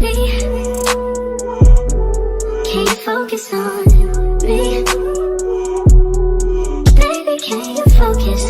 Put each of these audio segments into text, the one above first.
me. Can you focus on me? Baby, can you focus?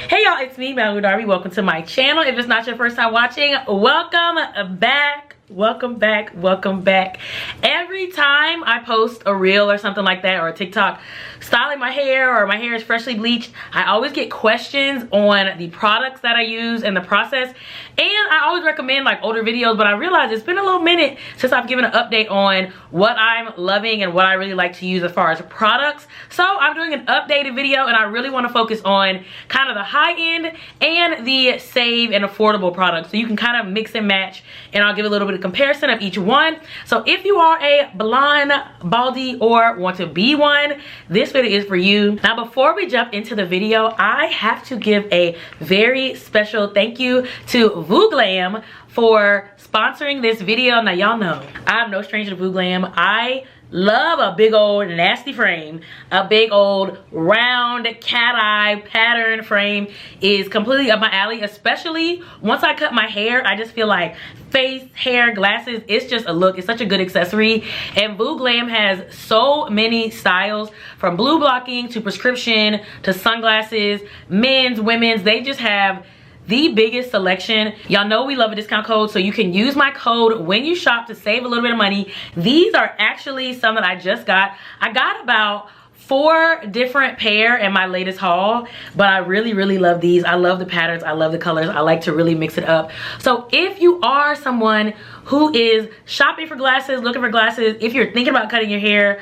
Hey y'all, it's me, Mallory Darby. Welcome to my channel. If it's not your first time watching, welcome back. Welcome back, welcome back. Every time I post a reel or something like that, or a TikTok styling my hair, or my hair is freshly bleached, I always get questions on the products that I use and the process. And I always recommend like older videos, but I realize it's been a little minute since I've given an update on what I'm loving and what I really like to use as far as products. So I'm doing an updated video, and I really want to focus on kind of the high end and the save and affordable products, so you can kind of mix and match, and I'll give a little bit of comparison of each one. So if you are a blonde, baldy, or want to be one, this video is for you. Now before we jump into the video, I have to give a very special thank you to Vooglam for sponsoring this video. Now y'all know I'm no stranger to Vooglam. I love a big old nasty frame. A big old round cat eye pattern frame is completely up my alley, especially once I cut my hair. I just feel like face, hair, glasses, it's just a look. It's such a good accessory. And Vooglam has so many styles, from blue blocking to prescription to sunglasses, men's, women's. They just have the biggest selection. Y'all know we love a discount code, so you can use my code when you shop to save a little bit of money. These are actually some that I just got. I got about 4 different pair in my latest haul, but I really love these. I love the patterns, I love the colors. I like to really mix it up. So if you are someone who is shopping for glasses, looking for glasses, if you're thinking about cutting your hair,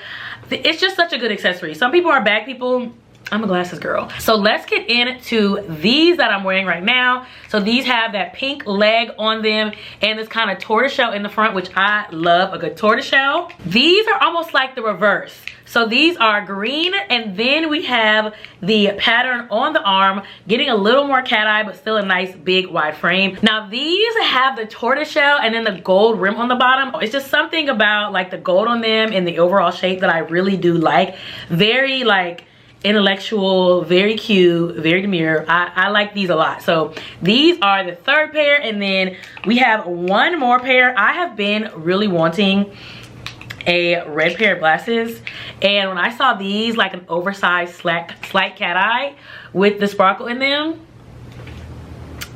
it's just such a good accessory. Some people are bag people. I'm a glasses girl. So let's get into these that I'm wearing right now. So these have that pink leg on them and this kind of tortoiseshell in the front, which I love a good tortoiseshell. These are almost like the reverse. So these are green, and then we have the pattern on the arm, getting a little more cat eye, but still a nice big wide frame. Now these have the tortoiseshell and then the gold rim on the bottom. It's just something about like the gold on them and the overall shape that I really do like. Very like intellectual, very cute, very demure. I like these a lot. So these are the third pair, and then we have one more pair. I have been really wanting a red pair of glasses, and when I saw these, like an oversized slight cat eye with the sparkle in them,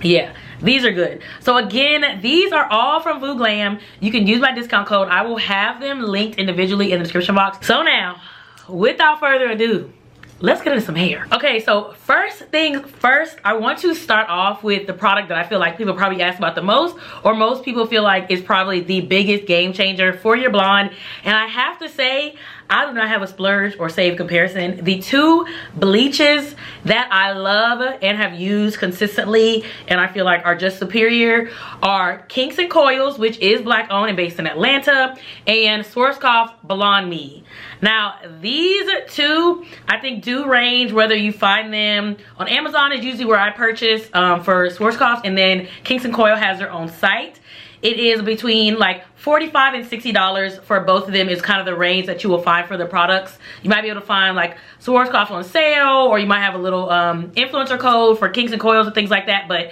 yeah, these are good. So again, these are all from Vooglam. You can use my discount code. I will have them linked individually in the description box. So now, without further ado, let's get into some hair. Okay, so first things first, I want to start off with the product that I feel like people probably ask about the most, or most people feel like is probably the biggest game changer for your blonde. And I have to say, I do not have a splurge or save comparison. The 2 bleaches that I love and have used consistently and I feel like are just superior are Kinks and Coils, which is black owned and based in Atlanta, and Schwarzkopf Blonde Me. Now these 2 I think do range, whether you find them on Amazon is usually where I purchase for Schwarzkopf, and then Kinks and Coil has their own site. It is between like $45 and $60 for both of them is kind of the range that you will find for the products. You might be able to find like Schwarzkopf on sale, or you might have a little influencer code for Kinks and Coils and things like that. But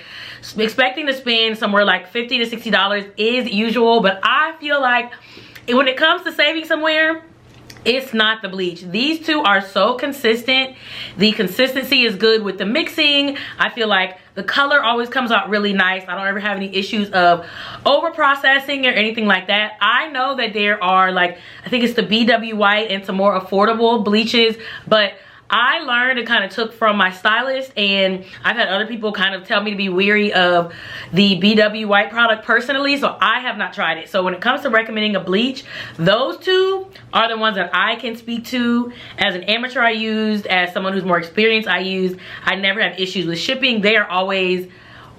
expecting to spend somewhere like $50 to $60 is usual. But I feel like when it comes to saving somewhere, it's not the bleach. These 2 are so consistent. The consistency is good with the mixing. I feel like the color always comes out really nice. I don't ever have any issues of over processing or anything like that. I know that there are like, I think it's the BW white and some more affordable bleaches, but I learned and kind of took from my stylist, and I've had other people kind of tell me to be weary of the BW white product personally, so I have not tried it. So when it comes to recommending a bleach, those 2 are the ones that I can speak to. As an amateur I used, as someone who's more experienced I used. I never have issues with shipping. They are always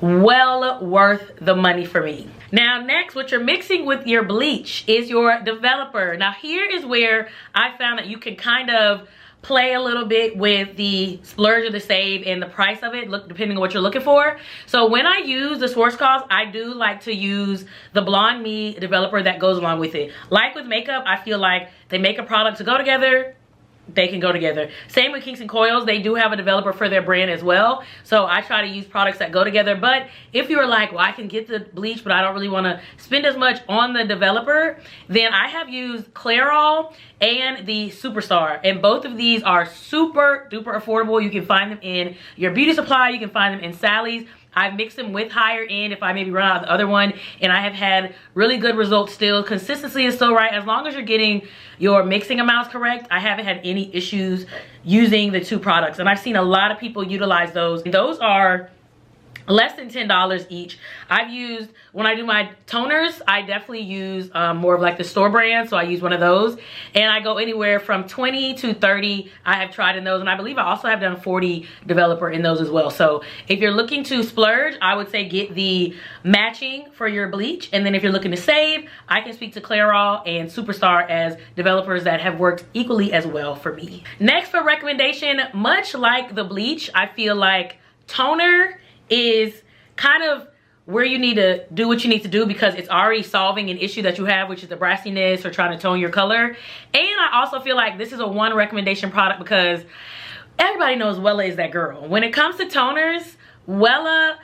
well worth the money for me. Now next, what you're mixing with your bleach is your developer. Now here is where I found that you can kind of play a little bit with the splurge or the save and the price of it, depending on what you're looking for. So when I use the Schwarzkopf, I do like to use the Blonde Me developer that goes along with it. Like with makeup, I feel like they make a product to go together. they can go together. Same with Kinks and Coils. They do have a developer for their brand as well. So I try to use products that go together. But if you are like, well, I can get the bleach, but I don't really want to spend as much on the developer, then I have used Clairol and the Superstar. And both of these are super duper affordable. You can find them in your beauty supply. You can find them in Sally's. I've mixed them with higher end if I maybe run out of the other one, and I have had really good results still. Consistency is still right. As long as you're getting your mixing amounts correct, I haven't had any issues using the two products. And I've seen a lot of people utilize those. Those are less than $10 each. I've used, when I do my toners, I definitely use more of like the store brand, so I use one of those, and I go anywhere from 20 to 30. I have tried in those, and I believe I also have done a 40 developer in those as well. So if you're looking to splurge, I would say get the matching for your bleach, and then if you're looking to save, I can speak to Clairol and Superstar as developers that have worked equally as well for me. Next for recommendation, much like the bleach, I feel like toner is kind of where you need to do what you need to do because it's already solving an issue that you have, which is the brassiness or trying to tone your color. And I also feel like this is a one recommendation product because everybody knows Wella is that girl. When it comes to toners, Wella,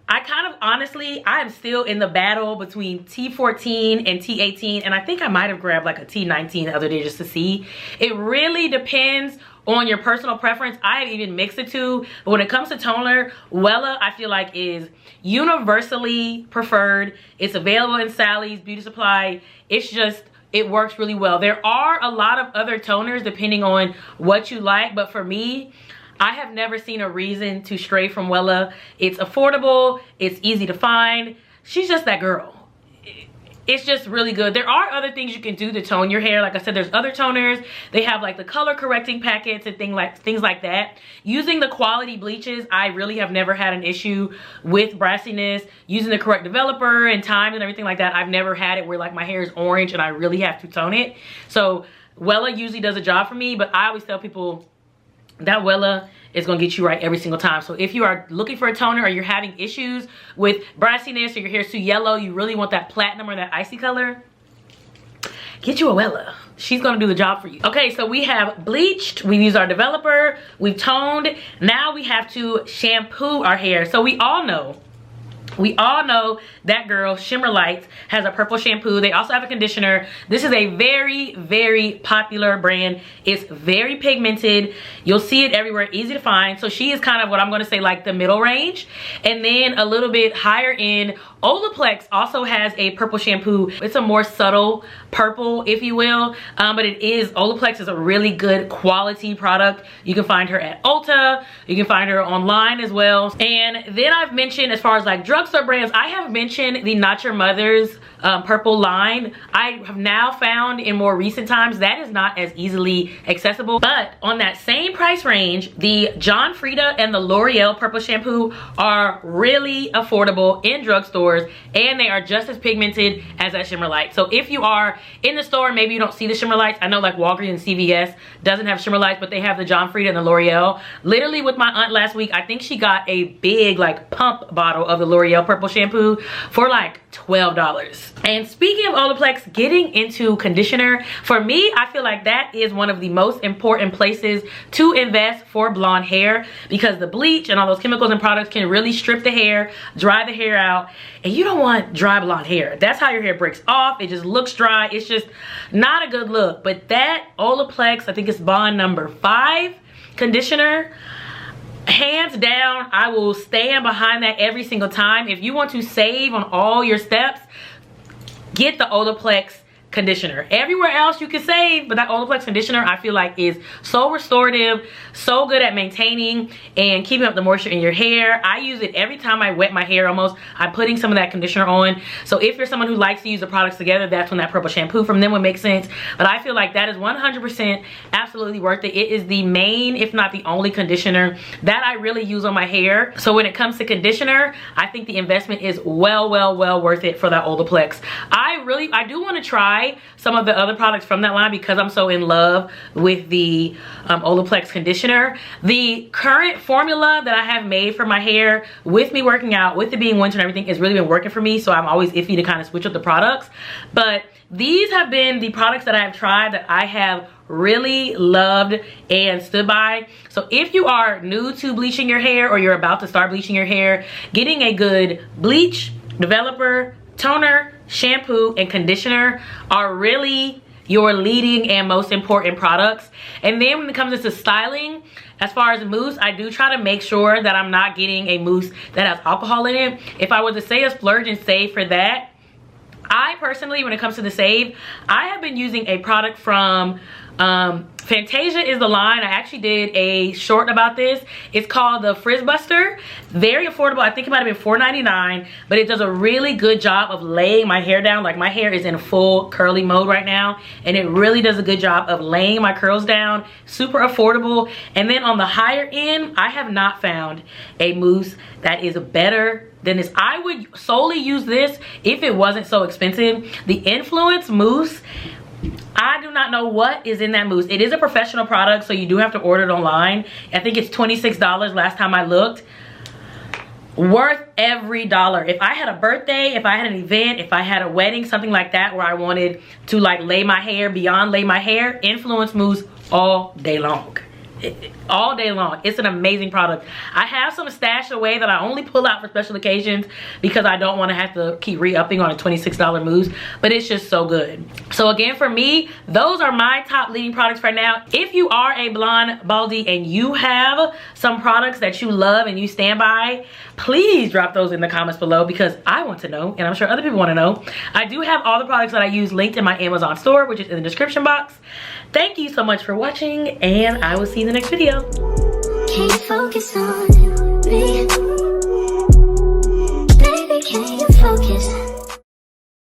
I kind of honestly, I am still in the battle between T14 and T18, and I think I might have grabbed like a T19 the other day just to see. It really depends on your personal preference. I have even mixed the two, but when it comes to toner, Wella I feel like is universally preferred. It's available in Sally's, beauty supply. It's just, it works really well. There are a lot of other toners depending on what you like, but for me, I have never seen a reason to stray from Wella. It's affordable, it's easy to find. She's just that girl. It's just really good. There are other things you can do to tone your hair. Like I said, there's other toners. They have like the color correcting packets and things like that. Using the quality bleaches, I really have never had an issue with brassiness. Using the correct developer and time and everything like that, I've never had it where like my hair is orange and I really have to tone it. So Wella usually does a job for me, but I always tell people that Wella is gonna get you right every single time. So if you are looking for a toner or you're having issues with brassiness or your hair's too yellow, you really want that platinum or that icy color, get you a Wella. She's gonna do the job for you. Okay, so we have bleached, we've used our developer, we've toned. Now we have to shampoo our hair. So we all know that girl, Shimmer Lights, has a purple shampoo. They also have a conditioner. This is a very, very popular brand. It's very pigmented. You'll see it everywhere, easy to find. So she is kind of what I'm gonna say like the middle range. And then a little bit higher end, Olaplex also has a purple shampoo. It's a more subtle purple, if you will. But Olaplex is a really good quality product. You can find her at Ulta. You can find her online as well. And then I've mentioned, as far as like drugstore brands, I have mentioned the Not Your Mother's purple line. I have now found in more recent times that is not as easily accessible. But on that same price range, the John Frieda and the L'Oreal purple shampoo are really affordable in drugstores, and they are just as pigmented as that Shimmer Light. So if you are in the store, maybe you don't see the Shimmer Lights. I know like Walgreens and CVS doesn't have Shimmer Lights, but they have the John Frieda and the L'Oreal. Literally with my aunt last week, I think she got a big like pump bottle of the L'Oreal purple shampoo for like $12. And speaking of Olaplex, getting into conditioner, for me, I feel like that is one of the most important places to invest for blonde hair, because the bleach and all those chemicals and products can really strip the hair, dry the hair out, and you don't want dry blonde hair. That's how your hair breaks off. It just looks dry. It's just not a good look. But that Olaplex, I think it's bond number 5 conditioner, hands down, I will stand behind that every single time. If you want to save on all your steps, get the Olaplex conditioner. Everywhere else you can save, but that Olaplex conditioner I feel like is so restorative, so good at maintaining and keeping up the moisture in your hair. I use it every time I wet my hair almost. I'm putting some of that conditioner on. So if you're someone who likes to use the products together, that's when that purple shampoo from them would make sense. But I feel like that is 100% absolutely worth it. It is the main, if not the only conditioner that I really use on my hair. So when it comes to conditioner, I think the investment is well worth it for that Olaplex. I do want to try try some of the other products from that line because I'm so in love with the Olaplex conditioner. The current formula that I have made for my hair, with me working out, with it being winter and everything, has really been working for me, so I'm always iffy to kind of switch up the products. But these have been the products that I have tried that I have really loved and stood by. So if you are new to bleaching your hair, or you're about to start bleaching your hair, getting a good bleach, developer, toner, shampoo, and conditioner are really your leading and most important products. And then when it comes to styling, as far as mousse, I do try to make sure that I'm not getting a mousse that has alcohol in it. If I were to say a splurge and save for that, I personally, when it comes to the save, I have been using a product from Fantasia is the line. I actually did a short about this. It's called the Frizz Buster. Very affordable. I think it might have been $4.99, but it does a really good job of laying my hair down. Like, my hair is in full curly mode right now, and it really does a good job of laying my curls down. Super affordable. And then on the higher end, I have not found a mousse that is better than this. I would solely use this if it wasn't so expensive. The Influence mousse, I do not know what is in that mousse. It is a professional product, so you do have to order it online. I think it's $26 last time I looked. Worth every dollar. If I had a birthday, if I had an event, if I had a wedding, something like that, where I wanted to like lay my hair, beyond lay my hair, Influence mousse all day long. All day long. It's an amazing product. I have some stashed away that I only pull out for special occasions because I don't want to have to keep re-upping on a $26 mousse, but it's just so good. So again, for me, those are my top leading products right now. If you are a blonde baldy and you have some products that you love and you stand by, please drop those in the comments below, because I want to know, and I'm sure other people want to know. I do have all the products that I use linked in my Amazon store, which is in the description box. Thank you so much for watching, and I will see you in the next video. Can't focus on me.